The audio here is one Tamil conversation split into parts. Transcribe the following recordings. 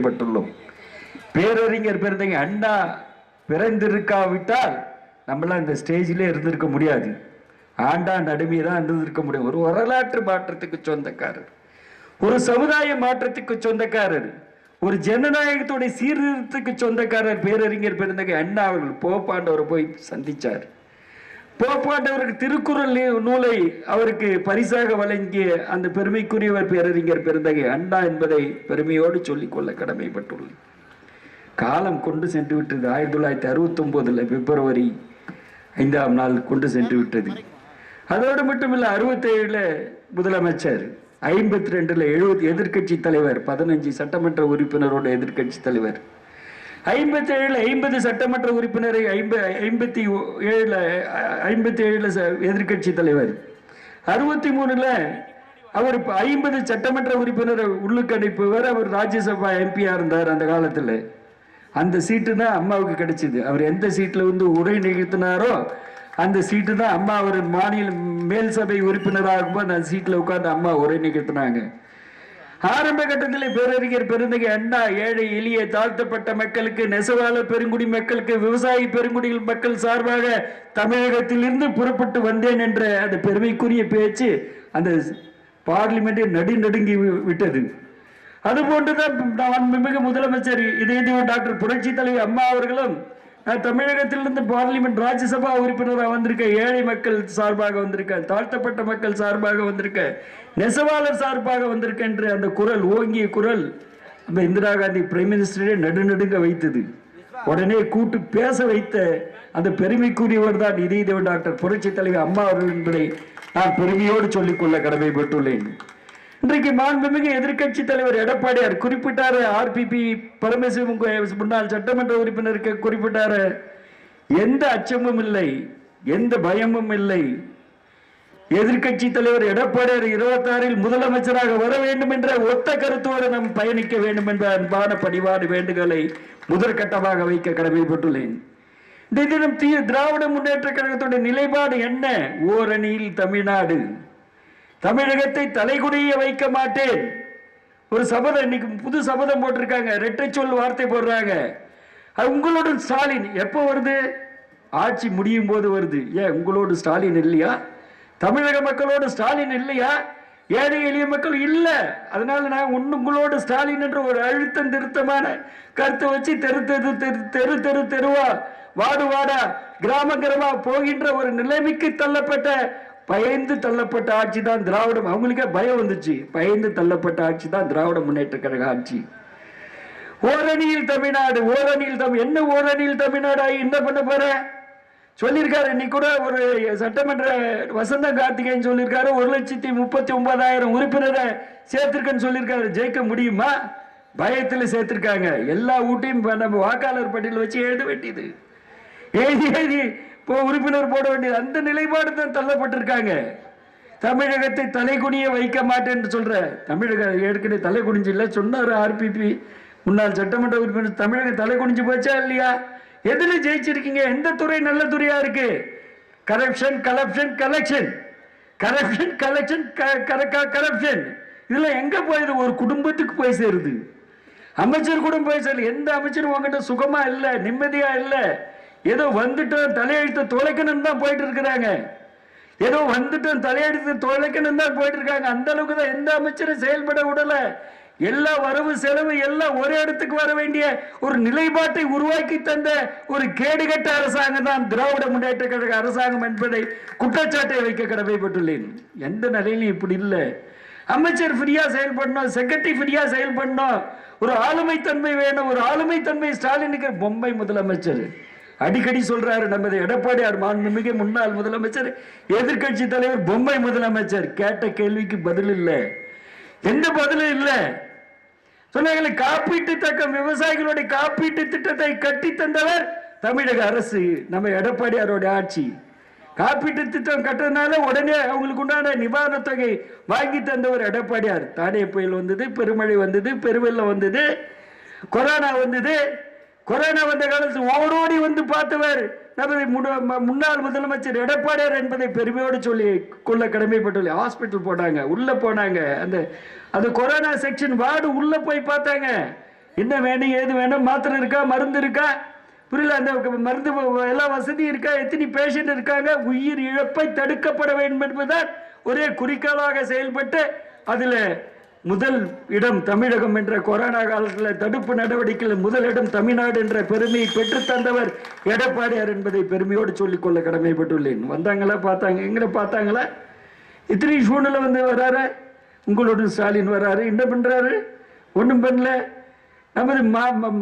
பட்டுள்ளோம். பேரறிஞர் பெருந்தகை அண்ணா பிறந்திருக்காவிட்டால் நம்மளாம் இந்த ஸ்டேஜிலே இருந்திருக்க முடியாது. ஆண்டாண்டு அடிமையை தான் இருந்திருக்க முடியும். ஒரு வரலாற்று மாற்றத்துக்கு சொந்தக்காரர், ஒரு சமுதாய மாற்றத்துக்கு சொந்தக்காரர், ஒரு ஜனநாயகத்துடைய சீர்திருத்தத்துக்கு சொந்தக்காரர் பேரறிஞர் பெருந்தகை அண்ணா அவர்கள். போப்பாண்டவரை போய் சந்திச்சார். போப்பாண்டவருக்கு திருக்குறள் நூலை அவருக்கு பரிசாக வழங்கிய அந்த பெருமைக்குரியவர் பேரறிஞர் பெருந்தகை அண்ணா என்பதை பெருமையோடு சொல்லிக்கொள்ள கடமைப்பட்டுள்ளது. காலம் கொண்டு சென்று விட்டது. 1969 பிப்ரவரி 5ஆம் நாள் கொண்டு சென்று விட்டது. அதோடு மட்டுமில்ல, 67 முதலமைச்சர், 52 எதிர்கட்சி தலைவர், 15 சட்டமன்ற உறுப்பினரோட எதிர்கட்சி தலைவர், 57 50 சட்டமன்ற உறுப்பினரை, 57 எதிர்கட்சி தலைவர், 63 அவர் 50 சட்டமன்ற உறுப்பினர் உள்ளுக்கு அனுப்புவார். அவர் ராஜ்யசபா எம்பியா இருந்தார் அந்த காலத்தில். அந்த சீட்டு தான் அம்மாவுக்கு கிடைச்சது. அவர் எந்த சீட்டில் வந்து உரை நிகழ்த்தினாரோ அந்த சீட்டு தான் அம்மா. அவர் மாநில மேல் சபை உறுப்பினராக இருக்கும்போது அந்த சீட்டில் உட்கார்ந்து அம்மா உரை நிகழ்த்தினாங்க. ஆரம்ப கட்டத்தில் பேரறிஞர் பெருந்தகை அண்ணா ஏழை எளிய தாழ்த்தப்பட்ட மக்களுக்கு, நெசவாளர் பெருங்குடி மக்களுக்கு, விவசாயி பெருங்குடி மக்கள் சார்பாக தமிழகத்திலிருந்து புறப்பட்டு வந்தேன் என்ற அந்த பெருமைக்குரிய பேச்சு அந்த பார்லிமெண்டை நடுங்கி விட்டது. அதுபோன்றுதான் மிக முதலமைச்சர் இதே டாக்டர் புரட்சி தலைவர் அம்மா அவர்களும் தமிழகத்திலிருந்து பார்லிமெண்ட் ராஜ்யசபா உறுப்பினராக வந்திருக்க, ஏழை மக்கள் சார்பாக வந்திருக்க, தாழ்த்தப்பட்ட மக்கள் சார்பாக வந்திருக்க, நெசவாளர் சார்பாக வந்திருக்க என்று அந்த குரல், ஓங்கிய குரல் அந்த இந்திரா காந்தி பிரைம் மினிஸ்டரே நடுநடுங்க வைத்தது. உடனே கூட்டு பேச வைத்த அந்த பெருமைக்குரியவர் தான் இதே டாக்டர் புரட்சி தலைவர் அம்மா அவர்கள் என்பதை நான் பெருமையோடு சொல்லிக்கொள்ள கடமைப்பட்டுள்ளேன். இன்றைக்கு மாண்புமிகு எதிர்கட்சி தலைவர் எடப்பாடியார் குறிப்பிட்டாரு. ஆர்பிபி பரமசிவம் முன்னாள் சட்டமன்ற உறுப்பினருக்கு குறிப்பிட்டாரு. எந்த அச்சமும் இல்லை, எந்த பயமும் இல்லை. எதிர்கட்சி தலைவர் எடப்பாடியார் 26 முதலமைச்சராக வர வேண்டும் என்ற ஒத்த கருத்தோடு நாம் பயணிக்க வேண்டும் என்ற அன்பான பணிவான வேண்டுகோளை முதற்கட்டமாக வைக்க கடமைப்பட்டுள்ளேன். இந்த தினம் திராவிட முன்னேற்ற கழகத்துடைய நிலைப்பாடு என்ன? ஓரணியில் தமிழ்நாடு, தமிழகத்தை தலைகுனிய வைக்க மாட்டேன். ஒரு சபதம், இன்னைக்கு புது சபதம் போட்டிருக்காங்க. இரட்டை சொல் வார்த்தை போடுறாங்க. உங்களோட ஸ்டாலின் எப்போ வருது? ஆட்சி முடியும் போது வருது. ஏன் உங்களோட ஸ்டாலின் இல்லையா? தமிழக மக்களோட ஸ்டாலின் இல்லையா? ஏழை எளிய மக்கள் இல்லை. அதனால நான் உங்களோட ஸ்டாலின் என்ற ஒரு அழுத்தம் திருத்தமான கருத்தை வச்சு தெருவா, வாடு வாடா, கிராம போகின்ற ஒரு நிலைமைக்கு தள்ளப்பட்ட, பயந்து தள்ளப்பட்ட ஆட்சி தான் திராவிடம். அவங்களுக்கே பயம் வந்துச்சு. பயந்து தள்ளப்பட்ட ஆட்சி தான் திராவிட முன்னேற்ற கழக ஆட்சி. ஓரணியில் தமிழ்நாடு, ஓரணியில் என்ன ஓரணியில் தமிழ்நாடு என்ன பண்ண போற சொல்லியிருக்காரு. இன்னைக்கு கூட ஒரு சட்டமன்ற வசந்த கார்த்திகேயன் சொல்லியிருக்காரு, 1,39,000 உறுப்பினரை சேர்த்திருக்கன்னு சொல்லியிருக்காரு. ஜெயிக்க முடியுமா? பயத்தில் சேர்த்திருக்காங்க. எல்லா ஊட்டையும் நம்ம வாக்காளர் பட்டியல் வச்சு எழுத வேண்டியது, எழுதி உறுப்பினர் போட வேண்டியது. அந்த நிலைப்பாடு தான் தள்ளப்பட்டிருக்காங்க. தமிழகத்தை தலைகுனிய வைக்க மாட்டேன்னு சொல்ற. தமிழக ஏற்கனவே தலை குனிஞ்சு இல்லை சொன்னார் ஆர்பிபி முன்னாள் சட்டமன்ற உறுப்பினர். தமிழகம் தலை குனிஞ்சு போச்சா இல்லையா? எதுல ஜெயிச்சிருக்கீங்க? எந்த துறை நல்ல துறையா இருக்கு? கரப்ஷன், கலப்ஷன், கலெக்ஷன், கரப்ஷன், கலெக்ஷன், கரப்ஷன். இதுல எங்க போயுது? ஒரு குடும்பத்துக்கு போய் சேருது. அமைச்சர் கூட போய் சேரல. எந்த அமைச்சரும் உங்ககிட்ட சுகமா இல்லை, நிம்மதியா இல்லை. ஏதோ வந்துட்டோம் தலையெழுத்து தொலைக்கணும் தான் போயிட்டு இருக்கிறாங்க. ஏதோ வந்துட்டோம் தலையெழுத்து தொலைக்கணும் தான் போயிட்டு இருக்காங்க. அந்த அளவுக்கு தான் எந்த அமைச்சரும் செயல்பட விடல. எல்லா வரவு செலவு எல்லாம் ஒரே இடத்துக்கு வர வேண்டிய ஒரு நிலைப்பாட்டை உருவாக்கி தந்த ஒரு கேடுகட்ட அரசாங்கம் தான் திராவிட முன்னேற்ற கழக அரசாங்கம் என்பதை குற்றச்சாட்டை வைக்க கடமைப்பட்டுள்ளேன். எந்த நிலையிலும் இப்படி இல்லை. அமைச்சர் ஃப்ரீயா செயல்படணும், செக்ரட்டரி ஃப்ரீயா செயல்படணும். ஒரு ஆளுமை தன்மை வேணும். ஒரு ஆளுமை தன்மை ஸ்டாலினுக்கு பொம்மை முதலமைச்சர் அடிக்கடி சொல்றாரு. நமது எடப்பாடியார் மாண்புமிகு முன்னாள் முதலமைச்சர், எதிர்கட்சி தலைவர் பொம்மை முதலமைச்சர். கேட்ட கேள்விக்கு பதில் இல்லை, எந்த பதிலும் இல்லை. சொன்னாங்களே, காப்பீட்டு தக்கம் விவசாயிகளுடைய காப்பீட்டு திட்டத்தை கட்டி தந்தவர் தமிழக அரசு, நம்ம எடப்பாடியாரோட ஆட்சி. காப்பீட்டு திட்டம் கட்டுறதுனால உடனே அவங்களுக்கு உண்டான நிவாரண தொகை வாங்கி தந்தவர் எடப்பாடியார். தானே புயல் வந்தது, பெருமழை வந்தது, பெருவெள்ளம் வந்தது, கொரோனா வந்தது. கொரோனா வந்த காலத்தில் ஓடோடி வந்து பார்த்தவர் நமது முன்னாள் முதலமைச்சர் எடப்பாடியார் என்பதை பெருமையோடு சொல்லி கொள்ள கடமைப்பட்டுள்ள. ஹாஸ்பிட்டல் போனாங்க, உள்ள போனாங்க, அந்த கொரோனா செக்ஷன் வார்டு உள்ள போய் பார்த்தாங்க. என்ன வேணும் ஏது வேணும், மாத்திரை இருக்கா, மருந்து இருக்கா, புரியல, அந்த மருந்து எல்லா வசதியும் இருக்கா, எத்தனை பேஷண்ட் இருக்காங்க, உயிர் இழப்பை தடுக்கப்பட வேண்டும் என்பதுதான் ஒரே குறிக்கோளாக செயல்பட்டு அதில் முதல் இடம் தமிழகம் என்ற கொரோனா காலத்தில் தடுப்பு நடவடிக்கையில் முதலிடம் தமிழ்நாடு என்ற பெருமையை பெற்று தந்தவர் எடப்பாடியார் என்பதை பெருமையோடு சொல்லிக்கொள்ள கடமைப்பட்டுள்ளேன். வந்தாங்களா, பார்த்தாங்க, எங்களை பார்த்தாங்களா? இத்தனை சூழ்நிலை வந்து வராரு, உங்களோட ஸ்டாலின் வராரு, என்ன பண்றாரு? ஒன்றும் பண்ணல. நமது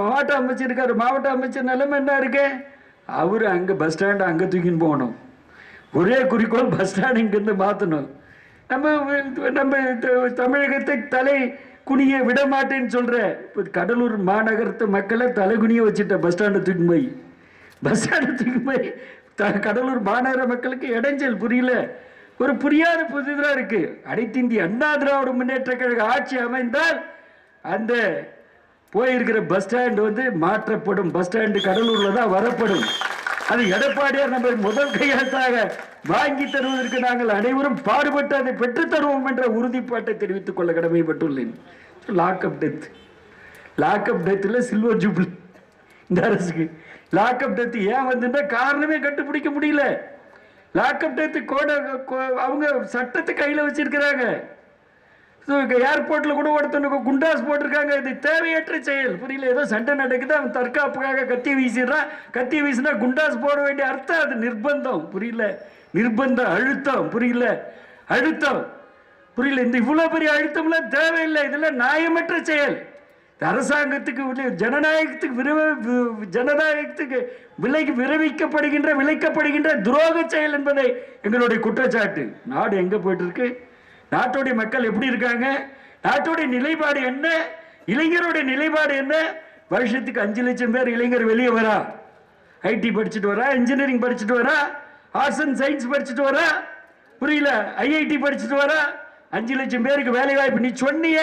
மாவட்ட அமைச்சர் இருக்காரு, மாவட்ட அமைச்சர் நிலைமை என்ன இருக்கு? அவரு அங்கே பஸ் ஸ்டாண்டு அங்கே தூக்கின்னு போகணும். ஒரே குறிக்கோள், பஸ் ஸ்டாண்ட் இங்கிருந்து மாற்றணும். நம்ம தமிழகத்தை தலை குனிய விட மாட்டேன்னு சொல்ற. இப்போ கடலூர் மாநகரத்து மக்களை தலை குனிய வச்சுட்ட பஸ் ஸ்டாண்டை தூக்கி போய், பஸ் ஸ்டாண்டை தூக்கி போய் கடலூர் மாநகர மக்களுக்கு இடைஞ்சல். புரியல, ஒரு புரியாத புதிதாக இருக்கு. அனைத்து இந்திய அண்ணா திராவிட முன்னேற்ற கழக ஆட்சி அமைந்தால் அந்த போயிருக்கிற பஸ் ஸ்டாண்டு வந்து மாற்றப்படும். பஸ் ஸ்டாண்டு கடலூர்ல தான் வரப்படும். அது எடப்பாடியார் நம்ம முதல் கையெழுத்தாக வாங்கி தருவதற்கு நாங்கள் அனைவரும் பாடுபட்டு அதை பெற்றுத் தருவோம் என்ற உறுதிப்பாட்டை தெரிவித்துக் கொள்ள கடமைப்பட்டுள்ளேன். லாக்அப் டெத், லாக்அப் டெத்ல சில்வர் ஜூப்ளி இந்த அரசுக்கு. லாக்அப் டெத் ஏன் வந்துட்டா காரணமே கண்டுபிடிக்க முடியல. லாக்அப் டெத் அவங்க சட்டத்தை கையில் வச்சிருக்கிறாங்க. ஏர்போர்ட்ல கூட ஒருத்தனுக்கு குண்டாஸ் போட்டிருக்காங்க. இது தேவையற்ற செயல். புரியல, ஏதோ சண்டை நடக்குது, அவன் தற்காப்புக்காக கத்தி வீசிடுறான். கத்தி வீசினா குண்டாஸ் போட வேண்டிய அர்த்தம் அது நிர்பந்தம். புரியல, நிர்பந்தம், அழுத்தம். புரியல, அழுத்தம். புரியல, இந்த இவ்வளவு பெரிய அழுத்தம்லாம் தேவையில்லை. இதெல்லாம் நியாயமற்ற செயல். அரசாங்கத்துக்கு, ஜனநாயகத்துக்கு விளைக்கப்படுகின்ற துரோக செயல் என்பதை எங்களுடைய குற்றச்சாட்டு. நாடு எங்க போயிட்டு இருக்கு? நாட்டுடைய மக்கள் எப்படி இருக்காங்க? நாட்டுடைய நிலைப்பாடு என்ன? இளைஞருடைய நிலைப்பாடு என்ன? வருஷத்துக்கு 5 லட்சம் பேர் இளைஞர் வெளியே வரா. ஐடி படிச்சுட்டு வரா, இன்ஜினியரிங் படிச்சுட்டு வரா, ஆர்ட்ஸ் அண்ட் சயின்ஸ் படிச்சுட்டு வரா, புரியல, ஐஐடி படிச்சுட்டு வரா. 5 லட்சம் பேருக்கு வேலை வாய்ப்பு. நீ சொன்னிய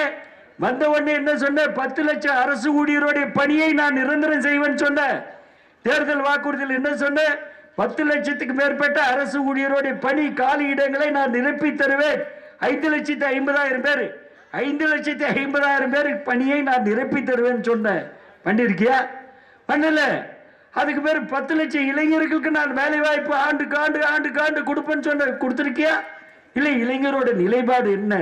வந்த உடனே என்ன சொன்ன? 10 லட்சம் அரசு ஊழியருடைய பணியை நான் நிரந்தரம் செய்வேன்னு சொன்ன. தேர்தல் வாக்குறுதியில் என்ன சொன்ன? 10 லட்சத்துக்கு மேற்பட்ட அரசு ஊழியருடைய பணி காலி இடங்களை நான் நிரப்பி தருவேன். 5,50,000 பேர், 5,50,000 பேருக்கு பணியை நான் நிரப்பி தருவேன் சொன்னேன். பண்ணிருக்கியா? பண்ணல. அதுக்கு பேர் 10 லட்சம் இளைஞர்களுக்கு நான் வேலை வாய்ப்பு ஆண்டுக்கு ஆண்டு கொடுப்பேன்னு சொன்ன. கொடுத்திருக்கியா? இல்லை. இளைஞரோட நிலைப்பாடு என்ன?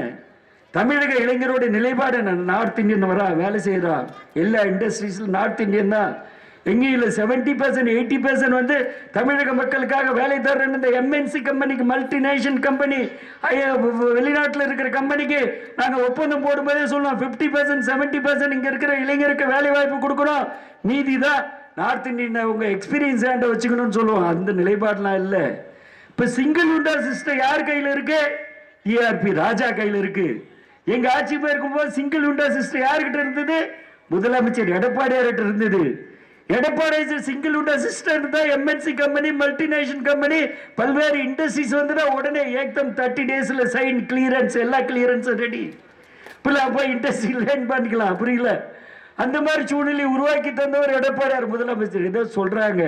தமிழக இளைஞரோட நிலைப்பாடு என்ன? நார்த் இந்தியன் வரா, வேலை செய்யறா, எல்லா இண்டஸ்ட்ரீஸ்ல நார்த் இந்தியன் தான். எங்கேயும் இல்லை. 70% 80% வந்து தமிழக மக்களுக்காக வேலை தர்றேன்னு இந்த எம்என்சி கம்பெனிக்கு, மல்டிநேஷனல் கம்பெனி, வெளிநாட்டில் இருக்கிற கம்பெனிக்கு நாங்கள் ஒப்பந்தம் போடும்போதே சொல்லுவோம் 50% 70% இங்கே இருக்கிற இளைஞருக்கு வேலை வாய்ப்பு கொடுக்கணும், மீதி தான் நார்த் இந்தியன் உங்க எக்ஸ்பீரியன்ஸ் ஹேண்டை வச்சுக்கணும்னு சொல்லுவோம். அந்த நிலைப்பாடுலாம் இல்லை. இப்போ சிங்கிள் விண்டோ சிஸ்டம் யார் கையில் இருக்கு? ERP ராஜா கையில் இருக்கு. எங்க ஆட்சி போயிருக்கும் போது சிங்கிள் விண்டோ சிஸ்டம் யாருக்கிட்ட இருந்தது? முதலமைச்சர் எடப்பாடியார்கிட்ட இருந்தது. எடப்பாடி சிங்கிள் விண்டோ சிஸ்டம் தான். எம்என்சி கம்பெனி, மல்டிநேஷனல் கம்பெனி, பல்வேறு இண்டஸ்ட்ரீஸ் வந்துட்டா உடனே ஏக்தம் 30 டேஸ்ல சைன், கிளியரன்ஸ், எல்லா கிளியரன்ஸும் ரெடி. போய் இண்டஸ்ட்ரி லேர்ன் பண்ணிக்கலாம். புரியல, அந்த மாதிரி சூழ்நிலை உருவாக்கி தந்தவர் எடப்பாடியார் முதலமைச்சர். ஏதோ சொல்றாங்க,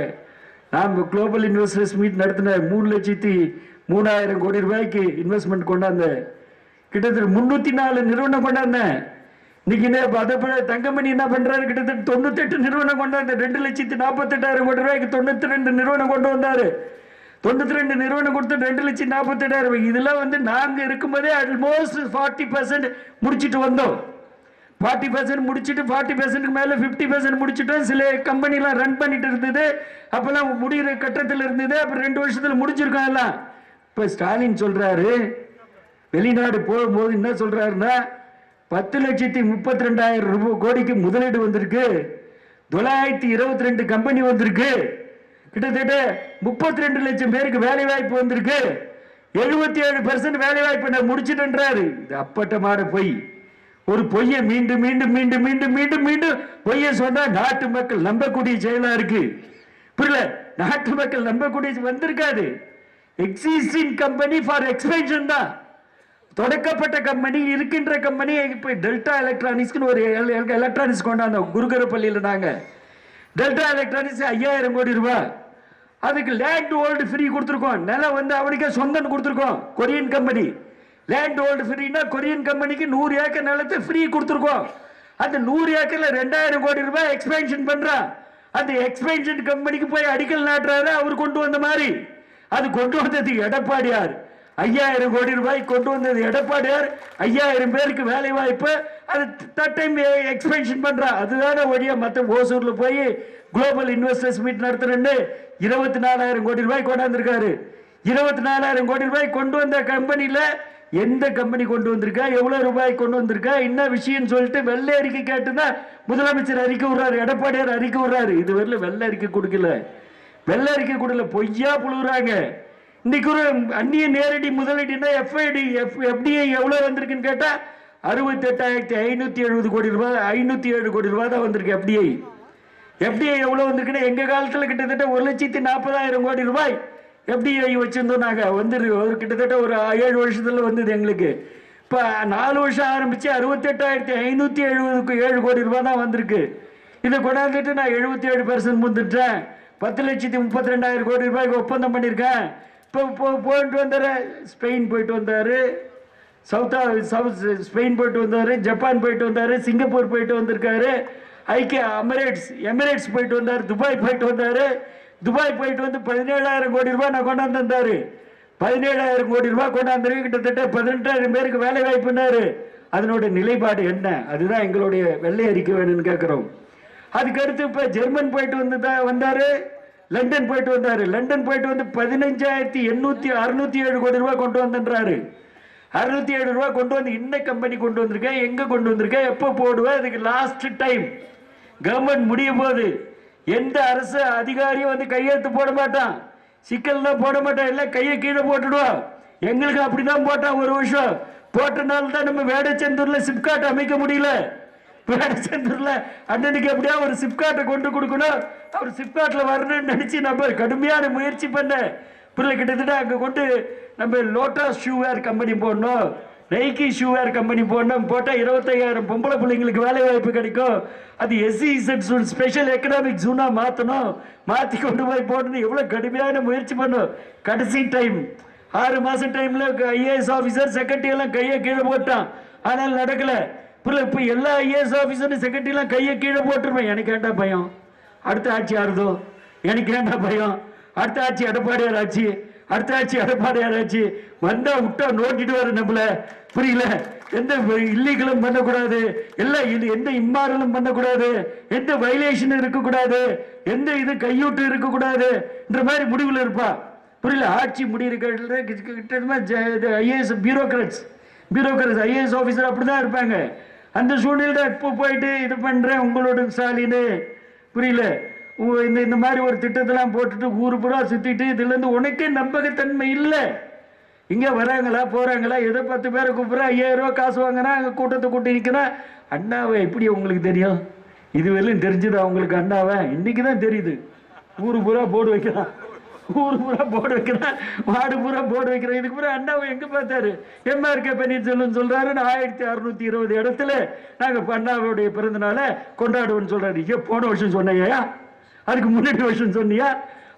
நாம் குளோபல் இன்வெஸ்டர்ஸ் மீட் நடத்தின 3,03,000 கோடி ரூபாய்க்கு இன்வெஸ்ட்மெண்ட் கொண்டாந்த, கிட்டத்தட்ட 304 நிறுவனம் கொண்டாந்தேன். இன்னைக்கு அதை தங்கமணி என்ன பண்றாரு? கிட்டத்தட்ட 98 நிறுவனம் கொண்டாந்து 2,48,000 கோடி ரூபாய்க்கு 92 நிறுவனம் கொண்டு வந்தாரு. 92 நிறுவனம் கொடுத்து 2,48,000. இதெல்லாம் வந்து நாங்க இருக்கும்போதே ஆல்மோஸ்ட் 40% முடிச்சுட்டு வந்தோம். 40% முடிச்சுட்டு 40% மேல 50% முடிச்சுட்டோம். சில கம்பெனிலாம் ரன் பண்ணிட்டு இருந்தது, அப்பெல்லாம் முடிகிற கட்டத்தில் இருந்தது. அப்புறம் 2 வருஷத்துல முடிஞ்சிருக்கோம் எல்லாம். இப்ப ஸ்டாலின் சொல்றாரு, வெளிநாடு போகும்போது என்ன சொல்றாருன்னா, 10,32,000 கோடிக்கு முதலீடு வந்திருக்கு, 922 கம்பெனி வந்திருக்கு, கிட்டத்தட்ட 32 லட்சம் பேருக்கு வேலை வாய்ப்பு வந்திருக்கு, 77% வேலை வாய்ப்பு நான் முடிச்சிட்டேன்றாரு. இது அப்பட்டமான பொய். ஒரு பொய்யை மீண்டும் மீண்டும் மீண்டும் மீண்டும் மீண்டும் மீண்டும் பொய்யை சொன்னா நாட்டு மக்கள் நம்பக்கூடிய செயலா இருக்கு. புரியல, நாட்டு மக்கள் நம்பக்கூடிய வந்திருக்காது. எக்ஸிஸ்டிங் கம்பெனி ஃபார் எக்ஸ்பென்ஷன் தான். தொடக்கப்பட்ட கம்பெனி, இருக்கின்ற கம்பெனி. இப்போ டெல்டா எலக்ட்ரானிக்ஸ்னு ஒரு எலக்ட்ரானிக்ஸ் கொண்டாந்தோம் குருகரப்பள்ளியில். நாங்கள் டெல்டா எலக்ட்ரானிக்ஸ் 5,000 கோடி ரூபாய். அதுக்கு லேண்ட் ஹோல்டு ஃப்ரீ கொடுத்துருக்கோம். நிலம் வந்து அவனுக்கே சொந்தம் கொடுத்துருக்கோம். கொரியன் கம்பெனி லேண்ட் ஹோல்டு ஃப்ரீனா கொரியன் கம்பெனிக்கு 100 ஏக்கர் நிலத்தை ஃப்ரீ கொடுத்துருக்கோம். அந்த 100 ஏக்கர்ல 2000 கோடி ரூபாய் எக்ஸ்பென்ஷன் பண்றான். அந்த எக்ஸ்பென்ஷன் கம்பெனிக்கு போய் அடிக்கல் நாட்டுறாரு அவர் கொண்டு வந்த மாதிரி. அது கொண்டு வந்தது எடப்பாடியார். 5000 கோடி ரூபாய் கொண்டு வந்தது எடப்பாடியார். 5000 பேருக்கு வேலை வாய்ப்பு. அது டைம் எக்ஸ்பென்ஷன் பண்றான். அதுதான வழியா மற்ற ஓசூர்ல போய் குளோபல் இன்வெஸ்டர்ஸ் மீட் நடத்துறேன்னு 24,000 கோடி ரூபாய் கொண்டாந்துருக்காரு. 24,000 கோடி ரூபாய் கொண்டு வந்த கம்பெனியில எந்த கம்பெனி கொண்டு வந்திருக்கா, எவ்வளவு ரூபாய் கொண்டு வந்திருக்கா, என்ன விஷயம் சொல்லிட்டு வெள்ளை அறிக்கை கேட்டுதான் முதலமைச்சர் அறிக்கை விடுறாரு, எடப்பாடியார் அறிக்கை விடுறாரு. இதுவரையில வெள்ளை அறிக்கை கொடுக்கல, வெள்ளை அறிக்கை கொடுக்கல, பொய்யா புழுகுறாங்க. இன்னைக்கு ஒரு அந்நிய நேரடி முதலீடுனா எஃப்டிஐ எவ்வளவு வந்திருக்குன்னு கேட்டா 68,570 கோடி ரூபாய், 507 கோடி ரூபாய் தான் வந்திருக்கு எஃப்டிஐ. எஃப்டிஐ எவ்வளவு வந்திருக்குன்னா எங்க காலத்துல கிட்டத்தட்ட 1,40,000 கோடி ரூபாய் எஃப்டிஐ வச்சிருந்தோம் நாங்க. வந்து கிட்டத்தட்ட ஒரு 7 வருஷத்துல வந்தது எங்களுக்கு. இப்ப 4 வருஷம் ஆரம்பிச்சு 68,577 கோடி ரூபாய் தான் வந்திருக்கு. இதை கொண்டாந்துட்டு நான் 77% முந்துட்டேன். 10,32,000 கோடி ரூபாய்க்கு ஒப்பந்தம் பண்ணியிருக்கேன். இப்போ போயிட்டு வந்தாரு, ஸ்பெயின் போயிட்டு வந்தாரு, ஸ்பெயின் போயிட்டு வந்தாரு, ஜப்பான் போயிட்டு வந்தாரு, சிங்கப்பூர் போயிட்டு வந்திருக்காரு, ஐக்கிய எமிரேட்ஸ் போயிட்டு வந்தாரு, துபாய் போயிட்டு வந்தாரு. துபாய் போயிட்டு வந்து 17,000 கோடி ரூபாய் நான் கொண்டாந்து வந்தாரு. 17,000 கோடி ரூபாய் கொண்டாந்து கிட்டத்தட்ட 18,000 பேருக்கு வேலை வாய்ப்புனாரு. அதனோட நிலைப்பாடு என்ன? அதுதான் எங்களுடைய வெள்ளை அறிக்கை வேணும்னு கேட்கிறோம். அதுக்கடுத்து இப்ப ஜெர்மன் போயிட்டு வந்தாரு, லண்டன் போயிட்டு வந்தாரு. லண்டன் போயிட்டு வந்து 15,607 கோடி ரூபாய் கொண்டு வந்தாரு. 607 ரூபாய் கொண்டு வந்து இன்ன கம்பெனி கொண்டு வந்திருக்கேன், எங்க கொண்டு வந்திருக்கேன், எப்ப போடுவேன், அதுக்கு லாஸ்ட் டைம் கவர்மெண்ட் முடிய போது எந்த அரசு அதிகாரியும் வந்து கையெழுத்து போட மாட்டான், சிக்கல் தான் போட மாட்டான், எல்லாம் கையை கீழே போட்டுடுவோம். எங்களுக்கு அப்படிதான் போட்டான். ஒரு வருஷம் போட்டனால தான் நம்ம வேடச்செந்தூர்ல சிப்காட் அமைக்க முடியல. வேடச்செந்தூர்ல அண்ணனுக்கு எப்படியா ஒரு சிப்காட்டை கொண்டு கொடுக்கணும், அவர் சிப்காட்ல வரணும்னு நினைச்சு நம்ம கடுமையான முயற்சி பண்ண பிள்ளை கிட்டத்தட்ட அங்க கொண்டு நம்ம லோட்டஸ் ஷூவேர் கம்பெனி போடணும், நைக்கி ஷூவேர் கம்பெனி போடணும். போட்டால் 25,000 பொம்பளை பிள்ளைங்களுக்கு வேலை வாய்ப்பு கிடைக்கும். அது SEZ ஸ்பெஷல் எக்கனாமிக் ஜோனா மாற்றணும், மாற்றி கொண்டு போய் போடணும். எவ்வளோ கடுமையான முயற்சி பண்ணும். கடைசி டைம் 6 மாதம் டைமில் IAS ஆஃபீஸர் செக்ரட்டரி எல்லாம் கையை கீழே போட்டான். ஆனால் நடக்கலை. இப்போ எல்லா IAS ஆஃபீஸரும் செக்ரட்டரியெல்லாம் கையை கீழே போட்டுருவேன். எனக்கு ஏண்டா பயம்? அடுத்த ஆட்சி ஆறுதோ? எனக்கு ஏண்டா பயம்? அடுத்த ஆட்சி எடப்பாடியார் ஆட்சி, அடுத்த ஆட்சி எடப்பாடியார் ஆட்சி வந்தா விட்டா நோட்டிட்டு வர நம்மள. புரியல? எந்த இல்லீகலும் பண்ணக்கூடாது, எல்லாம் எந்த இம்மாரலும் பண்ணக்கூடாது, எந்த வயலேஷன் இருக்கக்கூடாது, எந்த இது கையூட்டு இருக்கக்கூடாது என்ற மாதிரி முடிவில் இருப்பா. புரியல? ஆட்சி முடியிருக்கிறது IAS பியூரோக்ராட்ஸ் IAS ஆஃபீஸர் அப்படிதான் இருப்பாங்க. அந்த சூழ்நிலை தான் இப்போ போயிட்டு இது பண்றேன் உங்களோட ஸ்டாலின். புரியல? இந்த மாதிரி ஒரு திட்டத்தெல்லாம் போட்டுட்டு ஊரு பூரா சுத்திட்டு இதுல இருந்து உனக்கே நம்பகத்தன்மை இல்லை. இங்க வராங்களா போறாங்களா, ஏதோ 10 பேரை கூப்பிடுறா, 5,000 ரூபாய் காசு வாங்கினா அங்க கூட்டத்தை கூட்டி நிற்கிறா. அண்ணாவை எப்படி உங்களுக்கு தெரியும்? இதுவரையிலும் தெரிஞ்சது அவங்களுக்கு அண்ணாவை இன்னைக்குதான் தெரியுது. ஊரு பூரா போர்டு வைக்கிறான், ஊரு பூரா போர்டு வைக்கிறான், வார்டு பூரா போர்டு வைக்கிறான். இதுக்கு பூரா அண்ணாவை எங்க பார்த்தாரு? MRK பன்னீர்செல்வம் சொல்றாரு 1620 இடத்துல நாங்க அண்ணாவுடைய பிறந்த நாளை கொண்டாடுவோம்னு சொல்றாரு. இங்க போன வருஷம் சொன்னையா? அதுக்கு முன்னாடி வருஷம் சொன்னியா?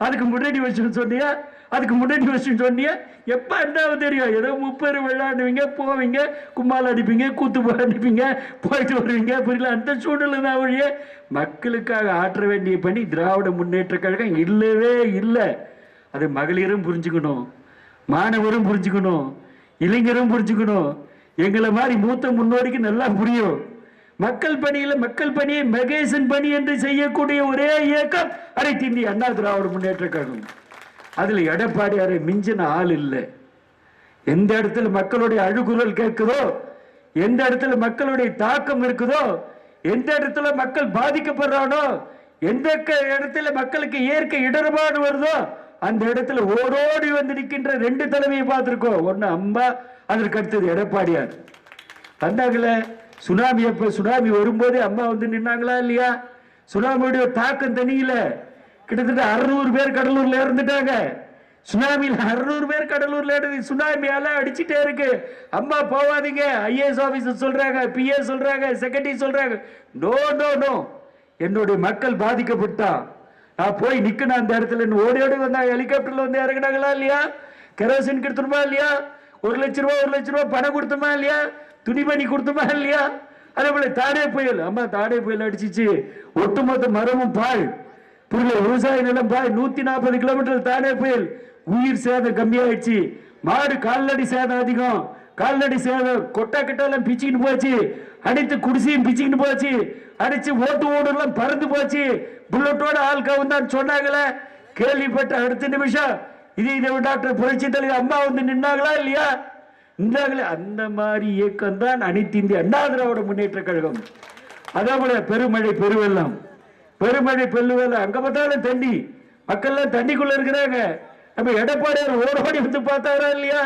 அதுக்கு முன்னாடி வருஷம் சொன்னியா? அதுக்கு முன்னாடி வருஷம் சொன்னியா? எப்ப அண்ணாவை தெரியும்? ஏதோ 30 விளையாடுவீங்க, போவீங்க, கும்மால் அடிப்பீங்க, கூத்து அடிப்பீங்க, போயிட்டு வருவீங்க. புரியல? அந்த சூழ்நிலை தான் வழிய மக்களுக்காக ஆற்ற வேண்டிய பணி திராவிட முன்னேற்ற கழகம் இல்லவே இல்லை. அது மகளிரும் புரிஞ்சுக்கணும், மாணவரும் புரிஞ்சுக்கணும், இளைஞரும் புரிஞ்சுக்கணும். எங்களை மாதிரி மூத்த முன்னோடிக்கு நல்லா புரியும். மக்கள் பணியை மகேசன் பணி என்று செய்யக்கூடிய ஒரே இயக்கம் அனைத்து இந்திய அண்ணா திராவிட முன்னேற்ற கழகம். அதுல எடப்பாடியாரை மிஞ்சின ஆள் இல்லை. எந்த இடத்துல மக்களுடைய அழுகுரல் கேட்குதோ, எந்த இடத்துல மக்களுடைய தாக்கம் இருக்குதோ, எந்த இடத்துல மக்கள் பாதிக்கப்படுறானோ, எந்த இடத்துல மக்களுக்கு இயற்கை இடர்பாடு வருதோ அந்த இடத்துல ஓடோடி வந்து நிற்கின்ற 2 தலைமையை பார்த்திருக்கோம். ஒன்னு அம்மா, அதற்கு அடுத்தது எடப்பாடியார். வந்தாங்கள சுனாமி வரும்போது அம்மா வந்து நின்னாங்களா இல்லையா? சுனாமியுடைய தாக்கம் தனியில கிட்டத்தட்ட 600 பேர் கடலூர்ல இறந்துட்டாங்க. சுனாமியில் 600 பேர் கடலூர்ல இருந்து சுனாமியால அடிச்சுட்டே இருக்கு. அம்மா போவாதீங்க, IAS ஆபீசர் சொல்றாங்க, PA சொல்றாங்க, செக்ரட்டரி சொல்றாங்க. நோ நோ நோ, என்னுடைய மக்கள் பாதிக்கப்பட்டா நான் போய் நிக்கணும் அந்த இடத்துல. ஓடி ஓடி வந்தாங்க, ஹெலிகாப்டர்ல வந்து இறங்கினாங்களா இல்லையா? கெரோசின் கொடுத்துருமா இல்லையா? 1 லட்ச ரூபாய் பணம் கொடுத்தோமா இல்லையா? துணிமணி கொடுத்தோமா இல்லையா? அதே போல தாடே புயல், அம்மா தாடே புயல் அடிச்சிச்சு, ஒட்டுமொத்த மரமும் பாய், புரியல, விவசாய நிலம் பாய், 140 கிலோமீட்டர் தாடே புயல், உயிர் சேதம் கம்மியாயிடுச்சு, மாடு கால்நடை சேதம் அதிகம், கால்நடை சேதம் கொட்டா கிட்டாலாம் பிச்சுக்கிட்டு போச்சு, அடித்து குடிசையும் பிச்சுக்கிட்டு போச்சு, அடிச்சு ஓட்டு ஓடெல்லாம் பறந்து போச்சு, புல்லட்டோட ஆள் கவுந்தான் சொன்னாங்களே, கேள்விப்பட்ட அடுத்த நிமிஷம் இதே டாக்டர் புரட்சி தலைவர் அம்மா வந்து நின்னாங்களா இல்லையா? நின்னாங்களே. அந்த மாதிரி இயக்கம் தான் அனைத்து இந்திய அண்ணா திராவிட முன்னேற்ற கழகம். அதே போல பெருமழை பெருவெல்லாம், பெருமழை பெருவெல்லாம், அங்க பார்த்தாலும் தண்ணி, மக்கள் தண்ணிக்குள்ள இருக்கிறாங்க. நம்ம எடப்பாடியார் ஓடோடி வந்து பார்த்தாரா இல்லையா?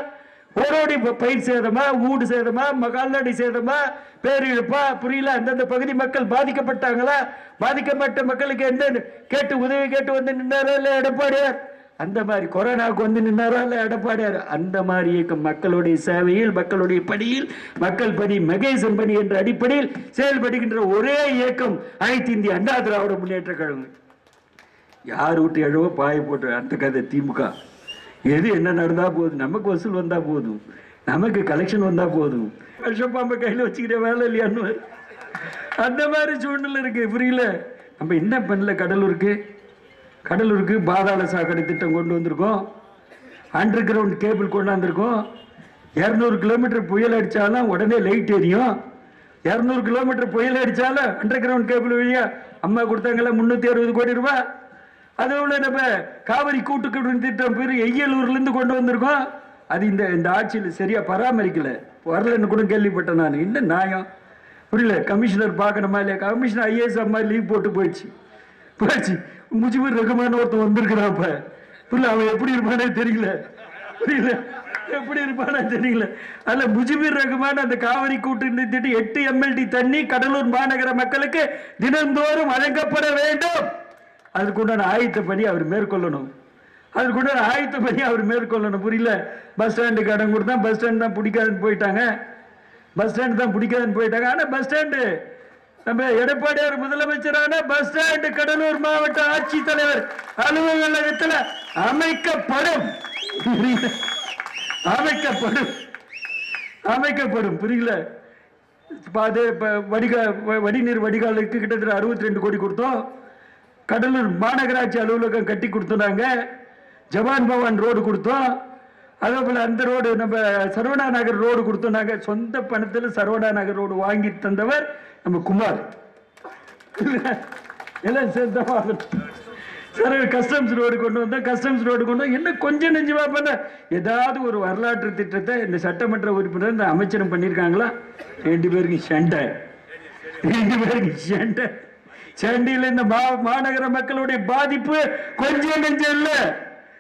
ஓடோடி பயிர் சேதமா, ஊடு சேதமா, கால்நடை சேதமா, பேரிழப்பா, புரியல, அந்தந்த பகுதி மக்கள் பாதிக்கப்பட்டாங்களா? பாதிக்கப்பட்ட மக்களுக்கு என்ன கேட்டு உதவி கேட்டு வந்து நின்னாரா இல்ல எடப்பாடியார்? அந்த மாதிரி கொரோனாவுக்கு வந்து நின்னாரா இல்ல எடப்பாடியார்? அந்த மாதிரி இயக்கம் மக்களுடைய சேவையில், மக்களுடைய பணியில், மக்கள் பணி மகேசன் பணி என்ற அடிப்படையில் செயல்படுகின்ற ஒரே இயக்கம் அனைத்து இந்திய அண்ணா திராவிட முன்னேற்ற கழகம். யார் விட்டு எழவோ பாய போட்டு அந்த கதை திமுக. எது என்ன நடந்தா போதும், நமக்கு வசூல் வந்தா போதும், நமக்கு கலெக்ஷன் வந்தா போதும், விஷப்பாம்பை கையில் வச்சுக்கிற வேலை இல்லையான்னு அந்த மாதிரி சூழ்நிலை இருக்கு. புரியல, நம்ம என்ன பண்ணல? கடலூருக்கு பாதாள சாக்கடை திட்டம் கொண்டு வந்திருக்கோம், அண்டர் கிரவுண்ட் கேபிள் கொண்டாந்துருக்கோம். 200 கிலோமீட்டர் புயல் அடித்தாலும் உடனே லைட் எரியும். 200 கிலோமீட்டர் புயல் அடித்தாலும் அண்டர் கிரவுண்ட் கேபிள் வழியா அம்மா கொடுத்தாங்களா 360 கோடி ரூபாய். அதே போல நம்ம காவிரி கூட்டுக்குடி திட்டம் பேர் எய்யலூர்லேருந்து கொண்டு வந்திருக்கோம். அது இந்த ஆட்சியில் சரியா பராமரிக்கல, வரலன்னு கூட கேள்விப்பட்டேன் நான். என்ன நியாயம்? புரியல. கமிஷனர் பார்க்கணுமா இல்லையா? கமிஷனர் ஐஏஎஸ் அம்மா லீவ் போட்டு போயிடுச்சு. முஜிபுர் ரஹ்மான் ஒருத்தன் வந்திருக்கிறாப்ப, புரியல, அவன் எப்படி இருப்பானே தெரியல. புரியல, எப்படி இருப்பானே தெரியல. அல்ல, முஜிபுர் ரஹ்மான் அந்த காவிரி கூட்டு திட்டம் 8 MLD தண்ணி கடலூர் மாநகர மக்களுக்கு தினந்தோறும் வழங்கப்பட வேண்டும். அதுக்குண்டான ஆயத்தப்படி அவர் மேற்கொள்ளணும். புரியல. பஸ் ஸ்டாண்டுக்கு இடம் கொடுத்தா பஸ் ஸ்டாண்ட் தான் பிடிக்காதுன்னு போயிட்டாங்க. ஆனா பஸ் ஸ்டாண்டு நம்ம எடப்பாடியார் முதலமைச்சரான பஸ் ஸ்டாண்டு கடலூர் மாவட்ட ஆட்சித்தலைவர் அலுவலகத்தில் அமைக்கப்படும். புரியல. வடிநீர் வடிகாலுக்கு கிட்டத்தட்ட 62 கோடி கொடுத்தோம். கடலூர் மாநகராட்சி அலுவலகம் கட்டி கொடுத்தாங்க. ஜவான் பவான் ரோடு கொடுத்தோம். அதே போல அந்த ரோடு நம்ம சரவணா நகர் ரோடு கொடுத்தோம். சொந்த பணத்தில் சரவணா நகர் ரோடு வாங்கி தந்தவர் நம்ம குமார். எல்லாம் கஸ்டம்ஸ் ரோடு கொண்டு வந்தோம். கஸ்டம்ஸ் ரோடு கொண்டு என்ன கொஞ்சம் நெஞ்சுவா பண்ண ஏதாவது ஒரு வரலாற்று திட்டத்தை இந்த சட்டமன்ற உறுப்பினர் இந்த அமைச்சரும் பண்ணியிருக்காங்களா? 2 பேருக்கு சண்டையில் இந்த மாநகர மக்களுடைய பாதிப்பு கொஞ்சம் நெஞ்சம் இல்லை.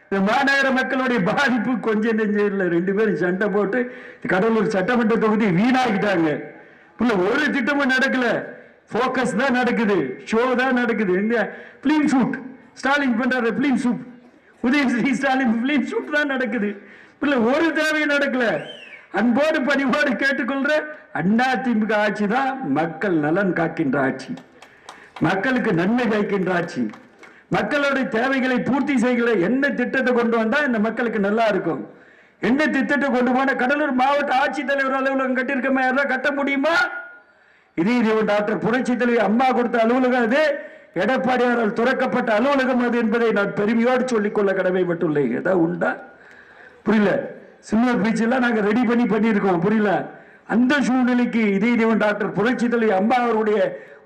இந்த மாநகர மக்களுடைய பாதிப்பு கொஞ்சம் நெஞ்சம் இல்லை. 2 பேரும் சண்டை போட்டு கடலூர் சட்டமன்ற தொகுதி வீணாகிட்டாங்க. ஒரு திட்டமும் நடக்கல. போக்கஸ் தான் நடக்குது, ஷோ தான் நடக்குது. இந்த பிலிம் ஷூட் ஸ்டாலின் பண்றாரு, film shoot, Udhayanidhi Stalin film shoot தான் நடக்குது. ஒரு தேவையும் நடக்கல. அன்போடு பணிவோடு கேட்டுக்கொள்ற அதிமுக ஆட்சி தான் மக்கள் நலன் காக்கின்ற ஆட்சி, மக்களுக்கு நன்மை வைக்கின்ற ஆட்சி, மக்களுடைய தேவைகளை பூர்த்தி செய்கிற என்ன திட்டத்தை கொண்டு வந்தா இந்த மக்களுக்கு நல்லா இருக்கும், என்ன திட்டத்தை கொண்டு போன கடலூர் மாவட்ட ஆட்சித்தலைவர் அலுவலகம் கட்டியிருக்கமா? யாராவது கட்ட முடியுமா? இதே டாக்டர் புரட்சி தலைவர் அம்மா கொடுத்த அலுவலகம் அது, எடப்பாடியாரால் துறக்கப்பட்ட அலுவலகம் அது என்பதை நான் பெருமையோடு சொல்லிக்கொள்ள கடமைப்பட்டுள்ளேன். ஏதாவது உண்டா? புரியல. சில்வர் பீச் எல்லாம் நாங்க ரெடி பண்ணியிருக்கோம். புரியல. அந்த சூழ்நிலைக்கு இதே டாக்டர் புரட்சி தலைவர் அம்மா அவருடைய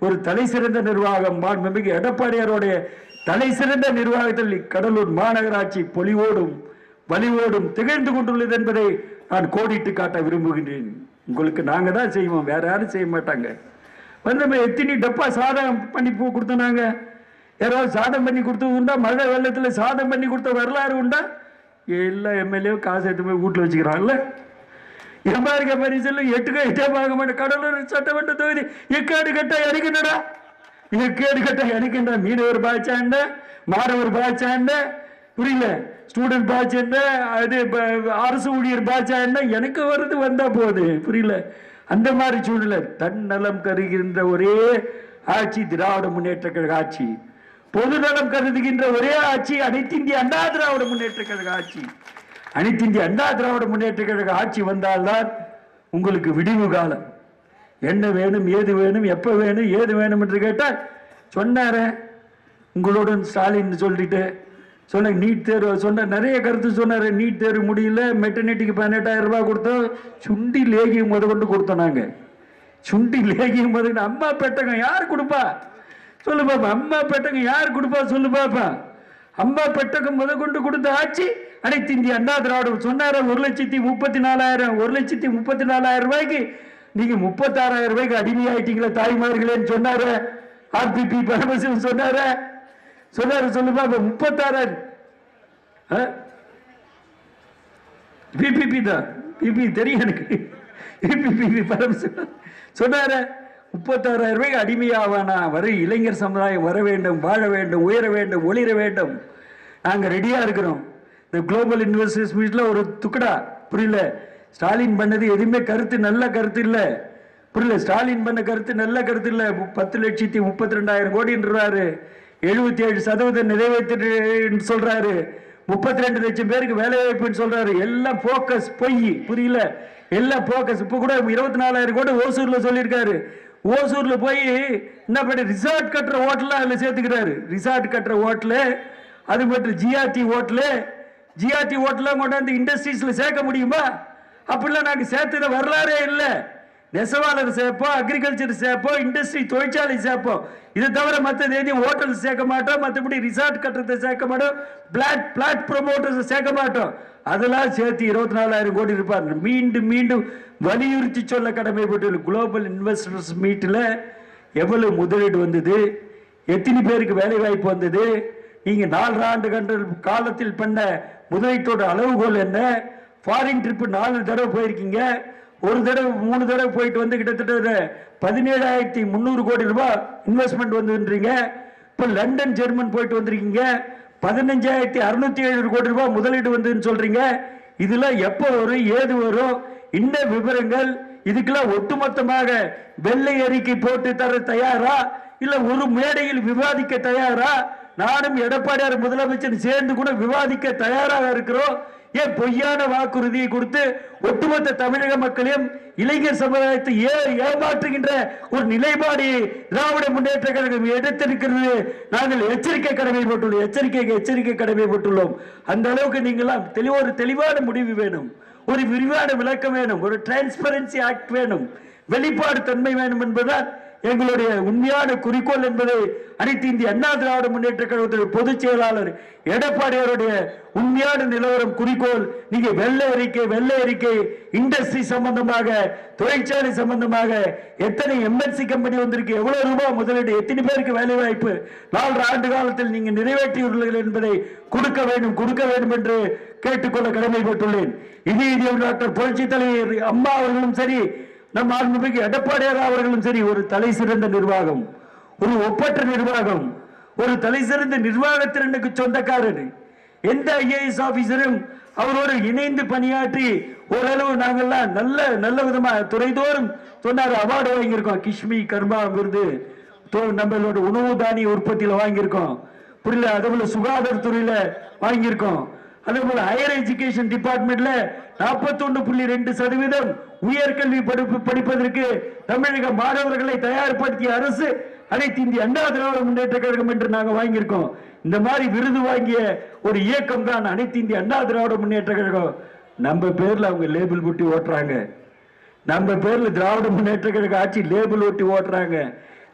ஒரு தலை சிறந்த நிர்வாகம், மாண்புமிகு எடப்பாடியாருடைய தலை சிறந்த நிர்வாகத்தில் கடலூர் மாநகராட்சி பொலிவோடும் வலிவோடும் திகழ்ந்து கொண்டுள்ளது என்பதை நான் கோடிட்டு காட்ட விரும்புகின்றேன். உங்களுக்கு நாங்க தான் செய்வோம், வேற யாரும் செய்ய மாட்டாங்க. நம்ம எத்தனை டப்பா சாதம் பண்ணி கொடுத்தோம். யாராவது சாதம் பண்ணி கொடுத்தது உண்டா? மழை வெள்ளத்தில் சாதம் பண்ணி கொடுத்த வரலாறு உண்டா? எல்லா எம்எல்ஏ காசு எடுத்து போய் வீட்டில் வச்சுக்கிறாங்கல்ல. எம்பாருக்க பரிசல் 8 பார்க்க மாட்டேன். கடலூர் சட்டமன்ற தொகுதி எக்காடு கட்ட இறக்கின்றா, மீனவர் பாய்ச்சாண்ட, மாணவர் பாய்ச்சாண்ட, புரியல, ஸ்டூடெண்ட் பாய்ச்சாண்ட, அது அரசு ஊழியர் பாய்ச்சாண்ட, எனக்கு வருது வந்தா போகுது. புரியல. அந்த மாதிரி சூழ்நிலை. தன்னலம் கருகின்ற ஒரே ஆட்சி திராவிட முன்னேற்ற கழக ஆட்சி. பொது நலம் கருதுகின்ற ஒரே ஆட்சி அனைத்து இந்திய அண்ணா திராவிட முன்னேற்ற கழக ஆட்சி. அனைத்து இந்திய அண்ணா திராவிட முன்னேற்ற கழக ஆட்சி வந்தால்தான் உங்களுக்கு விடிவு காலம். என்ன வேணும், ஏது வேணும், எப்ப வேணும், ஏது வேணும் என்று கேட்டால் சொன்னார உங்களுடன் ஸ்டாலின் சொல்லிட்டு சொன்ன நீட் தேர்வு சொன்ன நிறைய கருத்து சொன்னாரு. நீட் தேர்வு முடியல, மெட்டர்னிட்டிக்கு 18,000 ரூபாய் கொடுத்தோம், சுண்டி லேகியம் முத கொண்டு கொடுத்தோம். நாங்க சுண்டி லேகியம் முத, அம்மா பெட்டகம் யார் கொடுப்பா சொல்லு பாப்பா, அம்மா பெட்டகம் யார் கொடுப்பா சொல்லு பாப்பா. அம்மா பெட்டகம் முத கொண்டு கொடுத்த ஆட்சி அனைத்து இந்திய அண்ணா திராவிடம். சொன்னார 1,34,000 1,34,000 ரூபாய்க்கு நீங்க 36,000 ரூபாய்க்கு அடிமையாயிட்டீங்களா தாய்மார்களேன்னு சொன்னாரு. ஆர்பிபி பரமசிவன் சொன்னாரு சொல்லுப்பா. 36,000 பிபிபி தான், பிபி தெரியும் எனக்கு. பிபிபி பரமசிவன் சொன்னாரு 36,000 ரூபாய்க்கு அடிமையாவானா வரை இளைஞர் சமுதாயம் வர வேண்டும், வாழ வேண்டும், உயர வேண்டும், ஒளிர வேண்டும். நாங்க ரெடியா இருக்கிறோம். இந்த குளோபல் இன்வெஸ்டர்ஸ் மீட்ல ஒரு துக்கடா புரியல. ஸ்டாலின் பண்ணது எதுவுமே கருத்து நல்ல கருத்து இல்ல, புரியல. ஸ்டாலின் பண்ண கருத்து நல்ல கருத்து இல்ல. 10,32,000 கோடின்றாரு, 77% நிறைவேற்று சொல்றாரு, 32 லட்சம் பேருக்கு வேலை வாய்ப்புன்னு சொல்றாரு. எல்லாம் போக்கஸ் பொய், புரியல. எல்லாம் போக்கஸ். இப்ப கூட 24,000 கோடி ஓசூர்ல சொல்லியிருக்காரு. ஓசூர்ல போய் என்ன பண்ண, ரிசார்ட் கட்டுற ஹோட்டல் அதுல சேர்த்துக்கிறாரு. ரிசார்ட் கட்டுற ஹோட்டலு, அது மட்டும் ஜிஆர்டி ஹோட்டலு, ஜிஆர்டி ஹோட்டலாம் கொண்டாந்து இண்டஸ்ட்ரீஸ்ல சேர்க்க முடியுமா? அப்படிலாம் நாங்க சேர்த்தத வரலாறே இல்லை. நெசவாளர் சேர்ப்போம், அக்ரிகல்ச்சர் சேர்ப்போம், இண்டஸ்ட்ரி தொழிற்சாலை சேர்ப்போம். இது தவிர மற்றது எதையும் ஹோட்டல் சேர்க்க மாட்டோம், மற்றபடி ரிசார்ட் கட்டுறதை சேர்க்க மாட்டோம், பிளாட் ப்ரொமோட்டர்ஸ் சேர்க்க மாட்டோம். அதெல்லாம் சேர்த்து 24,000 கோடி இருப்பார். மீண்டும் மீண்டும் வலியுறுத்தி சொல்ல கடமைப்பட்டு குளோபல் இன்வெஸ்டர்ஸ் மீட்ல எவ்வளவு முதலீடு வந்தது, எத்தனை பேருக்கு வேலை வாய்ப்பு வந்தது, நீங்க 4 ஆண்டு காலத்தில் பண்ண முதலீட்டோட அளவுகோல் என்ன? ஃபாரின் ட்ரிப் 4 தடவை போயிருக்கீங்க, ஒரு தடவை 3 தடவை போயிட்டு வந்து கிட்டத்தட்ட 17,300 கோடி ரூபாய் இன்வெஸ்ட்மெண்ட் வந்துன்றீங்க. இப்போ லண்டன் ஜெர்மன் போயிட்டு வந்திருக்கீங்க, 15,607 கோடி ரூபாய் முதலீடு வந்துன்னு சொல்றீங்க. இதெல்லாம் எப்போ வரும், ஏது வரும், இந்த விவரங்கள் இதுக்கெல்லாம் ஒட்டுமொத்தமாக வெள்ளை அறிக்கை போட்டு தர தயாரா, இல்ல ஒரு மேடையில் விவாதிக்க தயாரா? நானும் எடப்பாடியார் முதலமைச்சர் சேர்ந்து கூட விவாதிக்க தயாராக இருக்கிறோம். ஏன் பொய்யான வாக்குறுதியை கொடுத்து ஒட்டுமொத்த தமிழக மக்களையும் இளைஞர் சமுதாயத்தை ஏமாற்றுகின்ற ஒரு நிலைப்பாடு திராவிட முன்னேற்ற கழகம் எடுத்திருக்கிறது. நாங்கள் எச்சரிக்கை கடமைப்பட்டுள்ளோம். அந்த அளவுக்கு நீங்களாம் தெளிவான முடிவு வேணும், ஒரு விரிவான விளக்கம் வேணும், ஒரு டிரான்ஸ்பரன்சி ஆக்ட் வேணும், வெளிப்பாடு தன்மை வேணும் என்பதுதான் எங்களுடைய உண்மையான குறிக்கோள் என்பதை அனைத்து இந்திய அண்ணா திராவிட முன்னேற்ற கழகத்துடைய பொதுச் செயலாளர் எடப்பாடியாருடைய உண்மையான நிலவரம் குறிக்கோள். நீங்க வெள்ளை அறிக்கை இண்டஸ்ட்ரி சம்பந்தமாக, தொழிற்சாலை சம்பந்தமாக எத்தனை எம்என்சி கம்பெனி வந்திருக்கு, எவ்வளவு ரூபாய் முதலீடு, எத்தனை பேருக்கு வேலை வாய்ப்பு 4 ஆண்டு காலத்தில் நீங்க நிறைவேற்றியுள்ளீர்கள் என்பதை கொடுக்க வேண்டும் என்று கேட்டுக்கொள்ள கடமைப்பட்டுள்ளேன். இது டாக்டர் புரட்சி தலைவர் அம்மா அவர்களும் சரி, நம் ஆளுநருக்கு எடப்பாடியார் அவர்களும் சரி, ஒரு தலை சிறந்த நிர்வாகம், ஒரு ஒப்பற்ற நிர்வாகம், ஒரு தலை சிறந்த நிர்வாக திறனுக்கு சொந்தக்காரர். எந்த ஐஏஎஸ் ஆபீசரும் அவரோடு இணைந்து பணியாற்றி ஓரளவு நாங்கள்லாம் நல்ல விதமா துறைதோறும் சொன்னார் அவார்டு வாங்கியிருக்கோம். கிஷ்மி கர்மா விருது நம்மளோட உணவு தானிய உற்பத்தியில வாங்கியிருக்கோம், புரியல. அதேபோல சுகாதாரத்துறையில வாங்கியிருக்கோம். அதே போல ஹையர் எஜுகேஷன் டிபார்ட்மெண்ட்ல 41.2% உயர்கல்வி படிப்பதற்கு தமிழக மாணவர்களை தயார்படுத்திய அரசு அனைத்து இந்திய அண்ணா திராவிட முன்னேற்ற கழகம் என்று நாங்கள் வாங்கியிருக்கோம். இந்த மாதிரி விருது வாங்கிய ஒரு இயக்கம் தான் அனைத்து இந்திய அண்ணா திராவிட முன்னேற்ற கழகம். நம்ம பேர்ல அவங்க லேபிள் ஒட்டி ஓட்டுறாங்க, நம்ம பேர்ல திராவிட முன்னேற்ற கழக ஆட்சி லேபிள் ஒட்டி ஓட்டுறாங்க.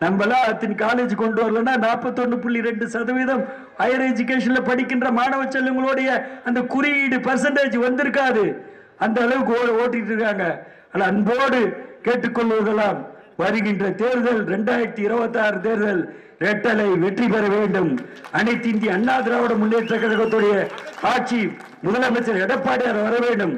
நம்மளாம் அத்தனை காலேஜ் கொண்டு வரலன்னா 41.2% ஹையர் எஜுகேஷன்ல படிக்கின்ற மாணவ செல்வங்களுடைய அந்த குறியீடு பெர்சன்டேஜ் வந்திருக்காது. அந்த அளவுக்கு ஓட்டிட்டு இருக்காங்க. அன்போடு கேட்டுக்கொள்வதெல்லாம் வருகின்ற தேர்தல் 2026 தேர்தல் ரெட்டலை வெற்றி பெற வேண்டும். அனைத்து இந்திய அண்ணா திராவிட முன்னேற்ற கழகத்துடைய ஆட்சி முதலமைச்சர் எடப்பாடியார் வர வேண்டும்.